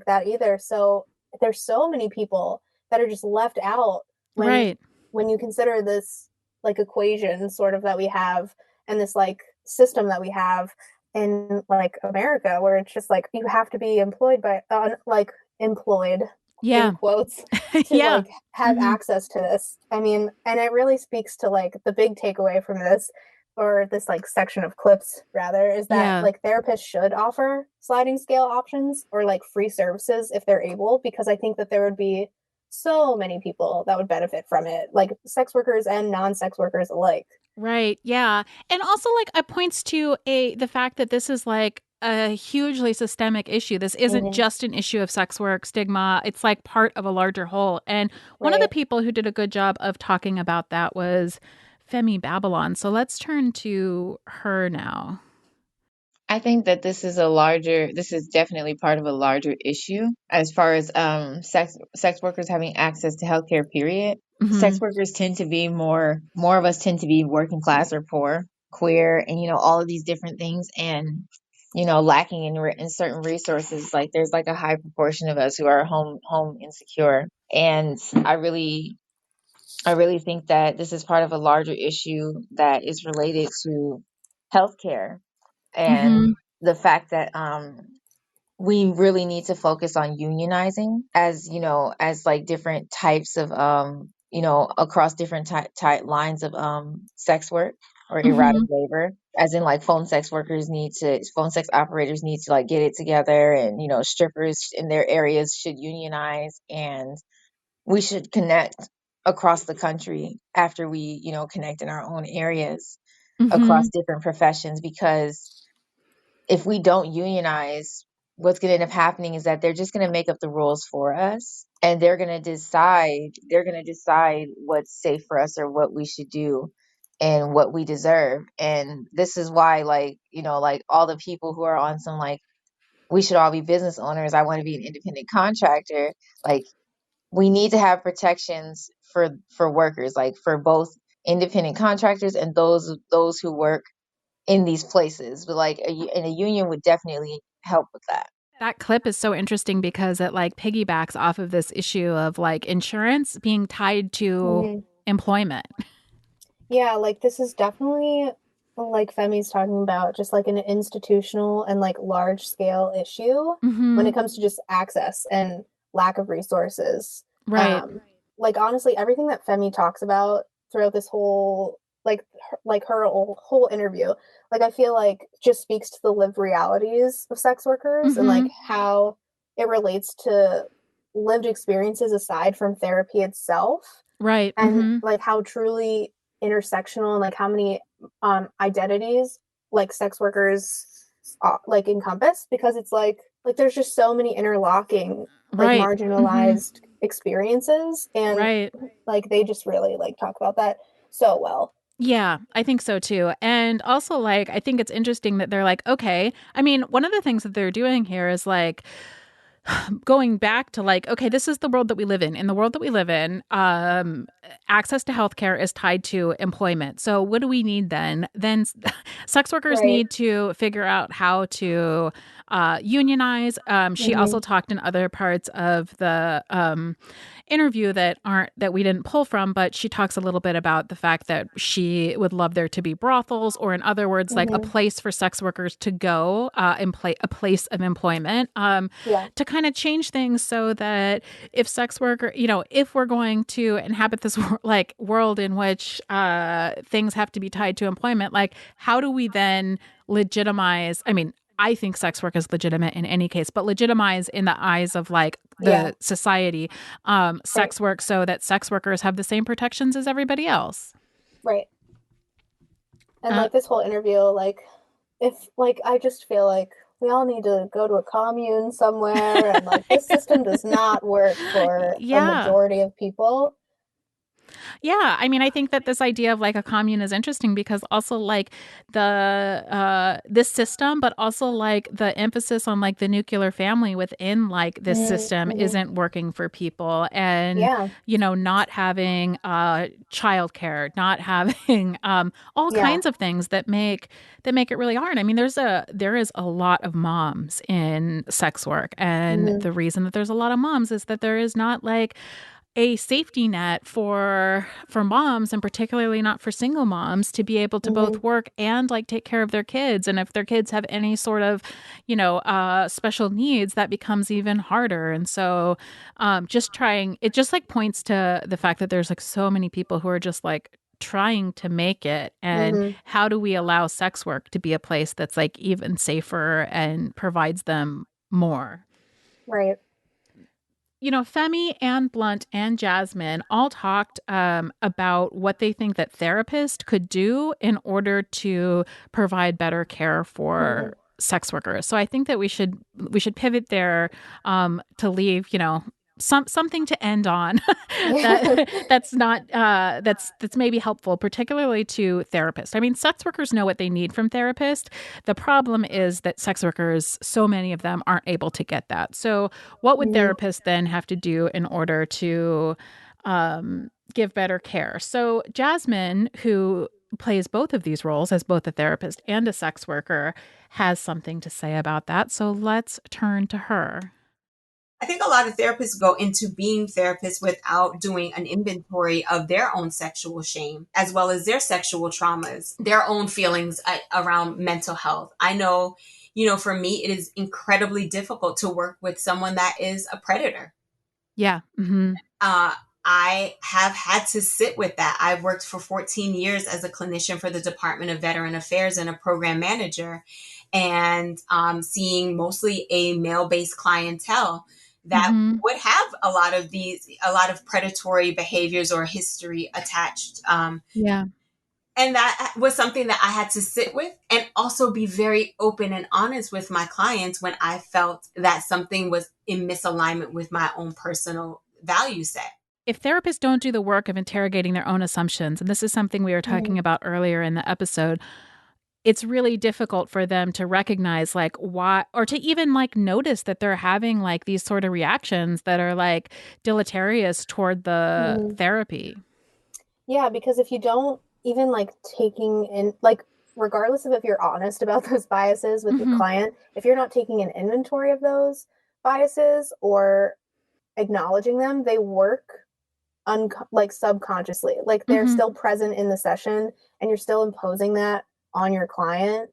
that either. So there's so many people that are just left out when you consider this like equation sort of that we have and this like system that we have in like America where it's just like you have to be employed by like employed in quotes to like have access to this. I mean, and it really speaks to like the big takeaway from this or this like section of clips rather is that like therapists should offer sliding scale options or like free services if they're able because I think that there would be so many people that would benefit from it, like sex workers and non-sex workers alike. Right. Yeah. And also like it points to the fact that this is like a hugely systemic issue. This isn't just an issue of sex work stigma. It's like part of a larger whole. And one of the people who did a good job of talking about that was Femi Babylon. So let's turn to her now. I think that this is definitely part of a larger issue as far as sex workers having access to healthcare, period. Sex workers tend to be more of us tend to be working class or poor, queer, and you know all of these different things, and you know lacking in certain resources. Like there's like a high proportion of us who are home insecure, and I really think that this is part of a larger issue that is related to healthcare and the fact that we really need to focus on unionizing as you know as like different types of you know across different lines of sex work or erotic labor, as in like phone sex operators need to like get it together, and you know strippers in their areas should unionize, and we should connect across the country after we you know connect in our own areas across different professions, because if we don't unionize, what's going to end up happening is that they're just going to make up the rules for us, and they're going to decide what's safe for us or what we should do and what we deserve. And this is why, like, you know, like all the people who are on some like we should all be business owners, I want to be an independent contractor, like we need to have protections for workers, like for both independent contractors and those who work in these places. But like and a union would definitely help with that. That clip is so interesting because it like piggybacks off of this issue of like insurance being tied to employment. Yeah, like this is definitely like Femi's talking about just like an institutional and like large scale issue when it comes to just access and lack of resources. Right. Like honestly, everything that Femi talks about throughout this whole like her whole interview, like I feel like just speaks to the lived realities of sex workers and like how it relates to lived experiences aside from therapy itself, Right. and Mm-hmm. like how truly intersectional and like how many identities like sex workers like encompass, because it's like there's just so many interlocking like Right. marginalized experiences, and Right. like they just really like talk about that so well. Yeah, I think so too. And also, like, I think it's interesting that they're like, okay, I mean, one of the things that they're doing here is like going back to like, okay, this is the world that we live in. In the world that we live in, access to healthcare is tied to employment. So what do we need then? Then sex workers Right. need to figure out how to unionize. She also talked in other parts of the interview that we didn't pull from, but she talks a little bit about the fact that she would love there to be brothels, or in other words, like a place for sex workers to go, and play a place of employment, to kind of change things so that if sex worker, if we're going to inhabit this world in which things have to be tied to employment, like how do we then legitimize? I mean, I think sex work is legitimate in any case, but legitimize in the eyes of like the society, sex work, so that sex workers have the same protections as everybody else. Right. And like this whole interview, like if like I just feel like we all need to go to a commune somewhere, and like this system does not work for a majority of people. Yeah, I mean, I think that this idea of like a commune is interesting because also like the this system, but also like the emphasis on like the nuclear family within like this system isn't working for people, and not having childcare, not having all kinds of things that make it really hard. I mean, there is a lot of moms in sex work, and the reason that there's a lot of moms is that there is not like a safety net for moms, and particularly not for single moms, to be able to both work and like take care of their kids. And if their kids have any sort of, special needs, that becomes even harder. And so it just like points to the fact that there's like so many people who are just like trying to make it. And how do we allow sex work to be a place that's like even safer and provides them more? Right. Femi and Blunt and Jasmine all talked about what they think that therapists could do in order to provide better care for sex workers. So I think that we should pivot there to leave, something to end on that's not that's maybe helpful, particularly to therapists. I mean, sex workers know what they need from therapists. The problem is that sex workers, so many of them, aren't able to get that. So what would therapists then have to do in order to give better care? So Jasmine, who plays both of these roles as both a therapist and a sex worker, has something to say about that. So let's turn to her. I think a lot of therapists go into being therapists without doing an inventory of their own sexual shame, as well as their sexual traumas, their own feelings around mental health. I know, for me, it is incredibly difficult to work with someone that is a predator. Yeah. I have had to sit with that. I've worked for 14 years as a clinician for the Department of Veteran Affairs and a program manager, and seeing mostly a male-based clientele that would have a lot of predatory behaviors or history attached. And that was something that I had to sit with, and also be very open and honest with my clients when I felt that something was in misalignment with my own personal value set. If therapists don't do the work of interrogating their own assumptions, and this is something we were talking about earlier in the episode, it's really difficult for them to recognize like why, or to even like notice that they're having like these sort of reactions that are like deleterious toward the therapy. Yeah, because if you don't even like taking in, like, regardless of if you're honest about those biases with your client, if you're not taking an inventory of those biases or acknowledging them, they work like subconsciously, like they're still present in the session, and you're still imposing that on your client,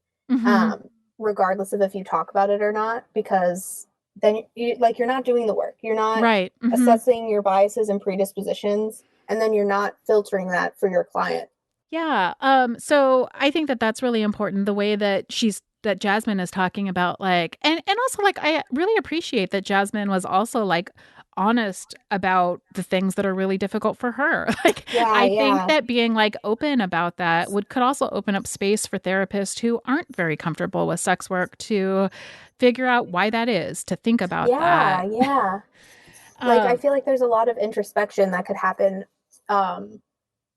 regardless of if you talk about it or not, because then you're not doing the work. You're not assessing your biases and predispositions, and then you're not filtering that for your client. Yeah. So I think that that's really important, the way that Jasmine is talking about, like, and also like, I really appreciate that Jasmine was also like honest about the things that are really difficult for her. Like, Yeah, I yeah. think that being like open about that could also open up space for therapists who aren't very comfortable with sex work to figure out why that is, to think about Yeah, that. yeah. Like, I feel like there's a lot of introspection that could happen.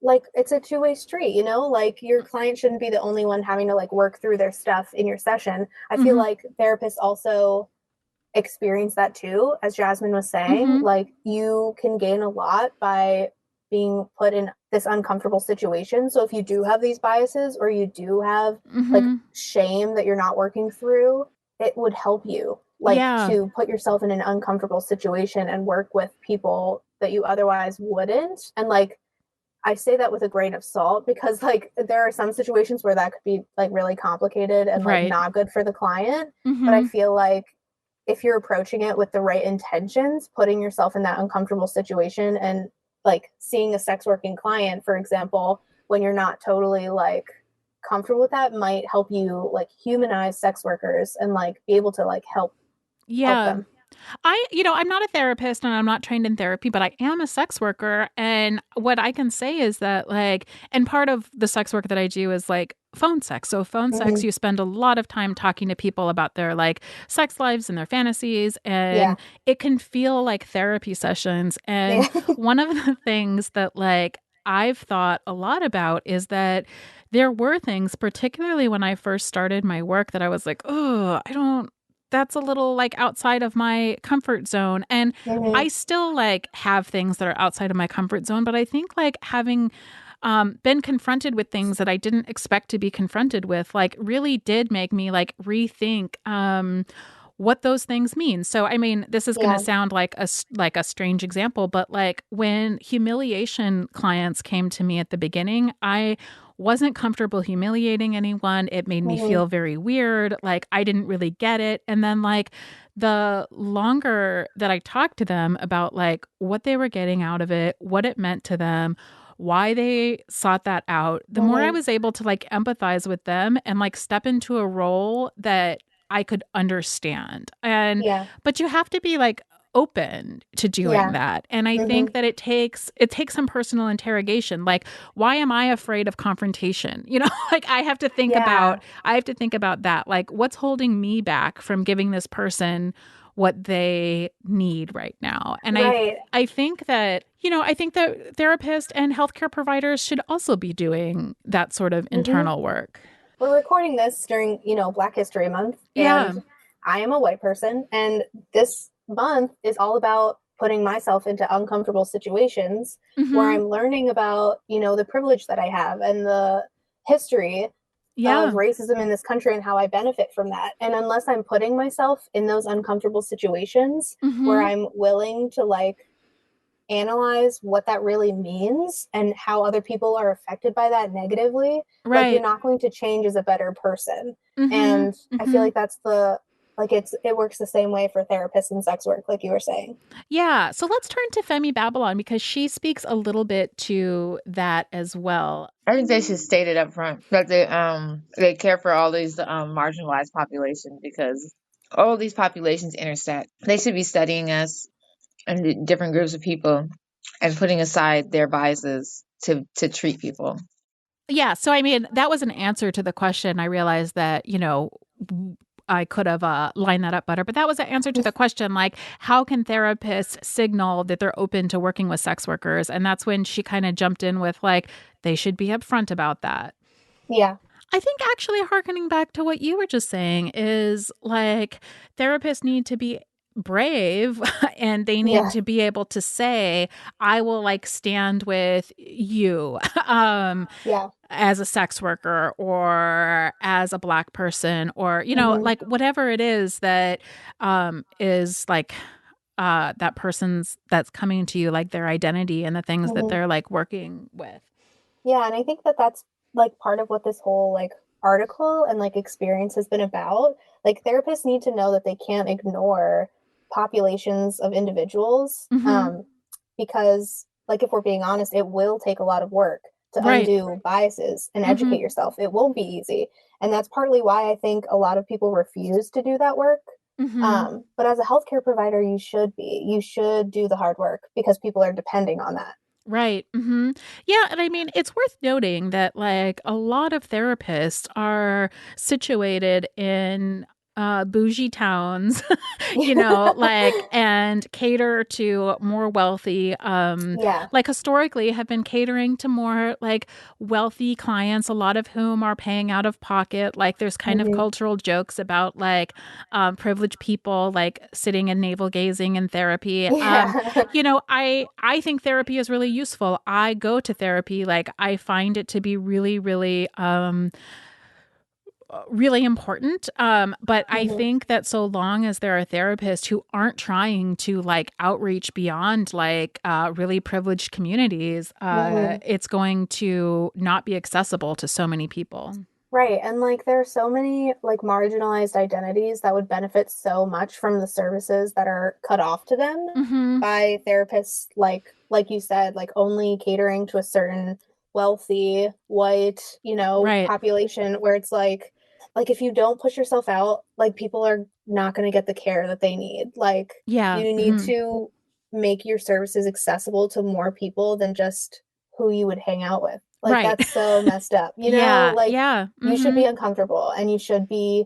Like, it's a two-way street, you know? Like, your client shouldn't be the only one having to like work through their stuff in your session. I feel like therapists also experience that too, as Jasmine was saying. Like, you can gain a lot by being put in this uncomfortable situation. So if you do have these biases, or you do have like shame that you're not working through, it would help you like to put yourself in an uncomfortable situation and work with people that you otherwise wouldn't. And like, I say that with a grain of salt, because like there are some situations where that could be like really complicated and like not good for the client. But I feel like if you're approaching it with the right intentions, putting yourself in that uncomfortable situation, and like seeing a sex working client, for example, when you're not totally like comfortable with that, might help you like humanize sex workers and like be able to like help them. I'm not a therapist and I'm not trained in therapy, but I am a sex worker. And what I can say is that like, and part of the sex work that I do is like phone sex. So phone sex, you spend a lot of time talking to people about their like sex lives and their fantasies. And it can feel like therapy sessions. And one of the things that like I've thought a lot about is that there were things, particularly when I first started my work, that I was like, oh, that's a little like outside of my comfort zone. And I still like have things that are outside of my comfort zone, but I think like having been confronted with things that I didn't expect to be confronted with, like really did make me like rethink what those things mean. So, I mean, this is going to sound like a strange example, but like when humiliation clients came to me at the beginning, I wasn't comfortable humiliating anyone. It made me feel very weird. Like I didn't really get it. And then like the longer that I talked to them about like what they were getting out of it, what it meant to them, why they sought that out, the more I was able to like empathize with them and like step into a role that I could understand. And but you have to be like open to doing that. And I think that it takes some personal interrogation. Like, why am I afraid of confrontation? You know, like I have to think about that. Like, what's holding me back from giving this person what they need right now? And I think that, I think that therapists and healthcare providers should also be doing that sort of internal work. We're recording this during, Black History Month. And I am a white person. And this month is all about putting myself into uncomfortable situations where I'm learning about, the privilege that I have and the history of racism in this country and how I benefit from that. And unless I'm putting myself in those uncomfortable situations where I'm willing to like analyze what that really means and how other people are affected by that negatively, like you're not going to change as a better person. And I feel like that's it works the same way for therapists and sex work, like you were saying. Yeah. So let's turn to Femi Babylon because she speaks a little bit to that as well. I think they should state it up front that they care for all these marginalized populations, because all these populations intersect. They should be studying us and different groups of people and putting aside their biases to treat people. Yeah. So, I mean, that was an answer to the question. I realized that, I could have lined that up better, but that was an answer to the question, like, how can therapists signal that they're open to working with sex workers? And that's when she kind of jumped in with, like, they should be upfront about that. Yeah. I think actually hearkening back to what you were just saying is, like, therapists need to be brave and they need to be able to say, I will like stand with you as a sex worker or as a Black person, or like whatever it is that is like that person's that's coming to you, like their identity and the things that they're like working with. Yeah, and I think that that's like part of what this whole like article and like experience has been about. Like therapists need to know that they can't ignore populations of individuals, because like if we're being honest, it will take a lot of work to undo biases and educate yourself. It won't be easy. And that's partly why I think a lot of people refuse to do that work, But as a healthcare provider, you should do the hard work because people are depending on that. Right. Yeah. And I mean, it's worth noting that like a lot of therapists are situated in bougie towns, like, and cater to more wealthy, Yeah. like historically have been catering to more like wealthy clients, a lot of whom are paying out of pocket. Like there's kind of cultural jokes about like privileged people like sitting and navel gazing in therapy. Yeah. I think therapy is really useful. I go to therapy. Like I find it to be really, really really important. But I think that so long as there are therapists who aren't trying to like outreach beyond like really privileged communities, it's going to not be accessible to so many people. Right. And like there are so many like marginalized identities that would benefit so much from the services that are cut off to them by therapists like you said, like only catering to a certain wealthy white, Right. population where it's like if you don't push yourself out, like people are not going to get the care that they need. Like Yeah. you need to make your services accessible to more people than just who you would hang out with. Like Right. that's so messed up. Yeah. Like Yeah. you should be uncomfortable and you should be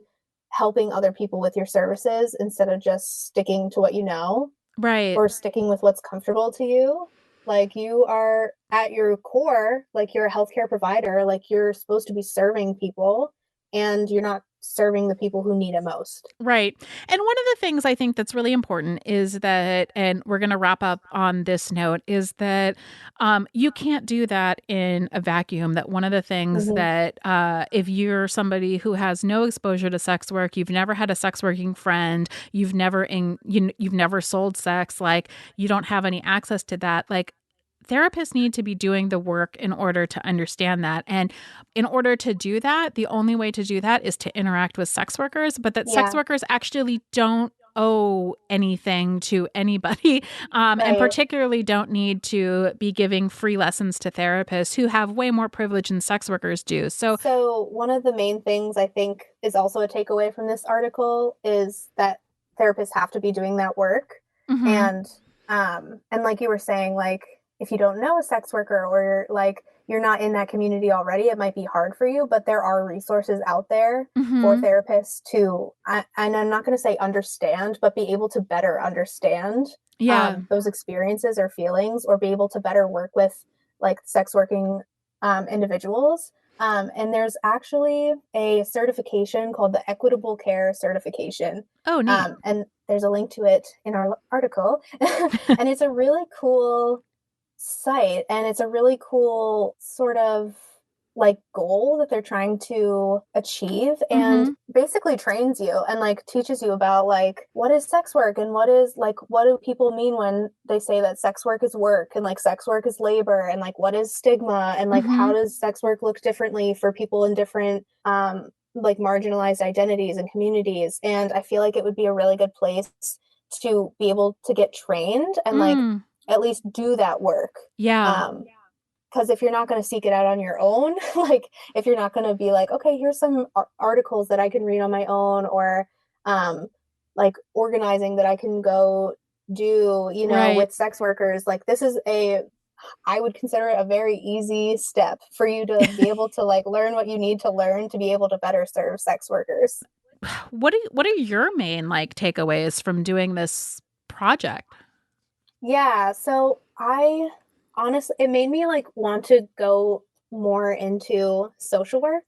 helping other people with your services instead of just sticking to what you know Right. or sticking with what's comfortable to you. Like you are at your core, like you're a healthcare provider, like you're supposed to be serving people and you're not serving the people who need it most. Right. And one of the things I think that's really important is that, and we're going to wrap up on this note, is that you can't do that in a vacuum. That one of the things that if you're somebody who has no exposure to sex work, you've never had a sex working friend, you've never sold sex, like you don't have any access to that, like therapists need to be doing the work in order to understand that. And in order to do that, the only way to do that is to interact with sex workers, but that sex workers actually don't owe anything to anybody, and particularly don't need to be giving free lessons to therapists who have way more privilege than sex workers do. So one of the main things I think is also a takeaway from this article is that therapists have to be doing that work. And like you were saying, like if you don't know a sex worker or like you're not in that community already, it might be hard for you, but there are resources out there for therapists to, and I'm not going to say understand, but be able to better understand those experiences or feelings, or be able to better work with like sex working individuals. And there's actually a certification called the Equitable Care Certification. Oh, neat. And there's a link to it in our article. And it's a really cool site, and it's a really cool sort of like goal that they're trying to achieve, and basically trains you and like teaches you about like what is sex work and what do people mean when they say that sex work is work, and like sex work is labor, and like what is stigma, and like how does sex work look differently for people in different like marginalized identities and communities. And I feel like it would be a really good place to be able to get trained and like at least do that work. Yeah. Because if you're not going to seek it out on your own, like if you're not going to be like, okay, here's some articles that I can read on my own, or like organizing that I can go do, with sex workers, like this is I would consider it a very easy step for you to be able to like learn what you need to learn to be able to better serve sex workers. What are your main like takeaways from doing this project? Yeah, so I honestly, it made me like want to go more into social work,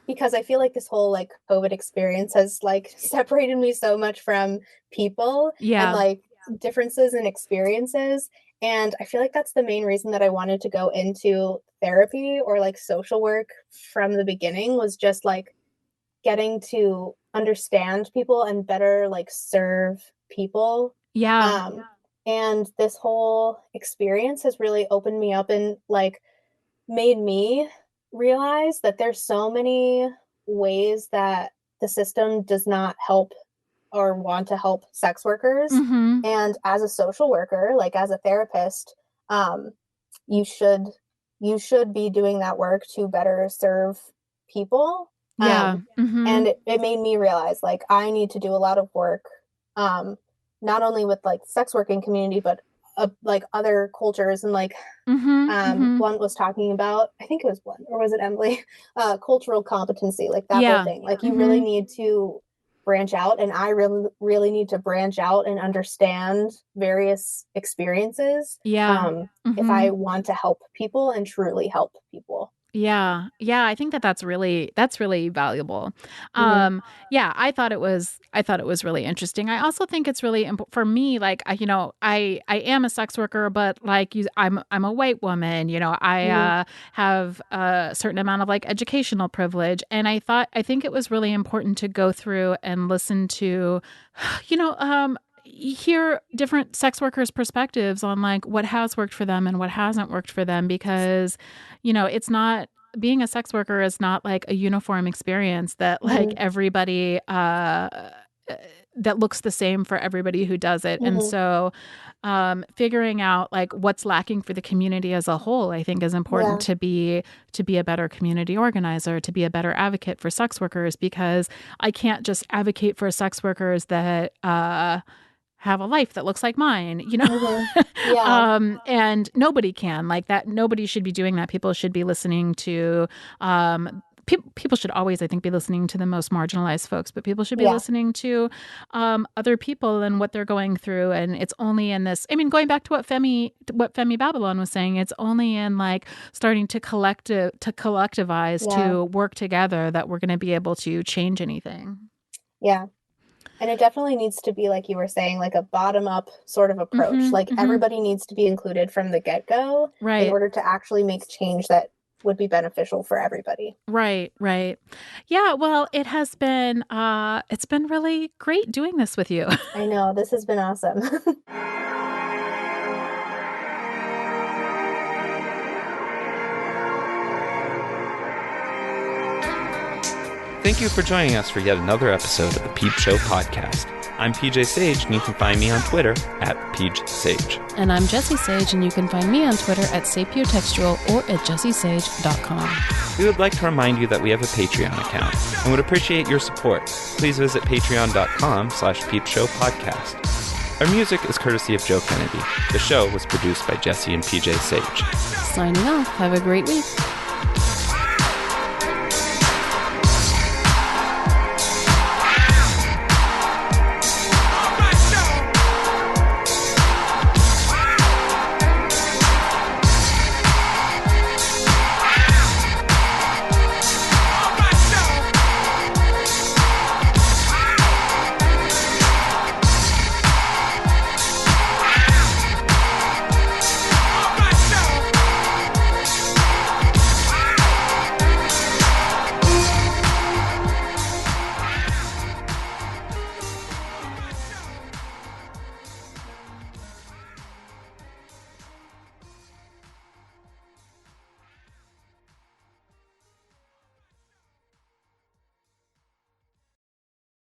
because I feel like this whole like COVID experience has like separated me so much from people and like differences in experiences. And I feel like that's the main reason that I wanted to go into therapy or like social work from the beginning, was just like getting to understand people and better like serve people. And this whole experience has really opened me up and like made me realize that there's so many ways that the system does not help or want to help sex workers. And as a social worker, like as a therapist, you should be doing that work to better serve people. Yeah. And it made me realize, like, I need to do a lot of work, not only with like sex working community, but like other cultures. And like Blunt was talking about, I think it was Blunt, or was it Emily, cultural competency, like that whole thing. Like you really need to branch out, and I really need to branch out and understand various experiences if I want to help people and truly help people. Yeah. I think that's really valuable. Yeah, I thought it was really interesting. I also think it's really for me, like, I am a sex worker, but like I'm a white woman, I have a certain amount of like educational privilege. And I think it was really important to go through and listen to, hear different sex workers' perspectives on like what has worked for them and what hasn't worked for them, because it's not, being a sex worker is not like a uniform experience that like everybody that looks the same for everybody who does it. And so figuring out like what's lacking for the community as a whole, I think is important to be a better community organizer, to be a better advocate for sex workers, because I can't just advocate for sex workers that have a life that looks like mine, and nobody can like that. Nobody should be doing that. People should be listening to, people should always, I think, be listening to the most marginalized folks, but people should be listening to other people and what they're going through. And it's only in this, I mean, going back to what Femi Babylon was saying, it's only in like starting to collectivize, to work together, that we're going to be able to change anything. Yeah. And it definitely needs to be, like you were saying, like a bottom-up sort of approach. Like everybody needs to be included from the get-go in order to actually make change that would be beneficial for everybody. Right. Yeah, well, it has been, it's been really great doing this with you. I know, this has been awesome. Thank you for joining us for yet another episode of the Peep Show podcast. I'm PJ Sage, and you can find me on Twitter at PeachSage. And I'm Jessie Sage, and you can find me on Twitter at sapiotextual or at jessiesage.com. We would like to remind you that we have a Patreon account and would appreciate your support. Please visit patreon.com/peepshowpodcast. Our music is courtesy of Joe Kennedy. The show was produced by Jessie and PJ Sage. Signing off. Have a great week.